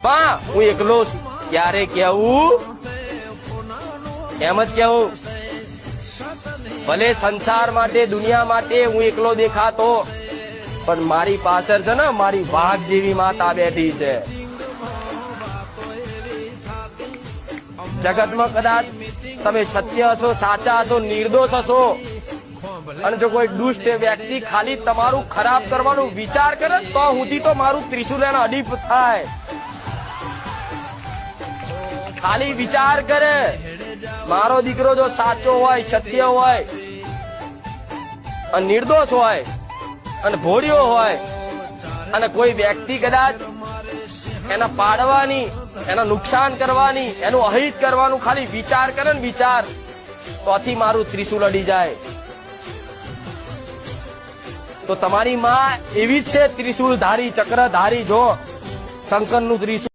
હું એકલો છું ક્યારે કેવું એમ જ કેવું ભલે સંસાર માટે દુનિયા માટે હું એકલો દેખાતો પણ મારી પાછળ છે ને મારી વાઘ જેવી માતા બેઠી છે। જગતમાં કદાચ તમે સત્ય હશો સાચા હશો નિર્દોષ હશો અને જો કોઈ દુષ્ટ વ્યક્તિ ખાલી તમારું ખરાબ કરવાનું વિચાર કરે તો સુધી તો મારું ત્રિશુલ એના અડીપ થાય। ખાલી વિચાર કરે મારો દીકરો જો સાચો હોય સત્ય હોય અને નિર્દોષ હોય અને ભોળ્યો હોય અને કોઈ વ્યક્તિ કદાચ એના પાડવાની એના નુકસાન કરવાની એનું અહિત કરવાનું ખાલી વિચાર કરે ને વિચાર તોથી મારું ત્રિશુલ અડી જાય। તો તમારી માં એવી જ છે ત્રિશુલ ધારી ચક્ર ધારી જો શંકર નું ત્રિશુલ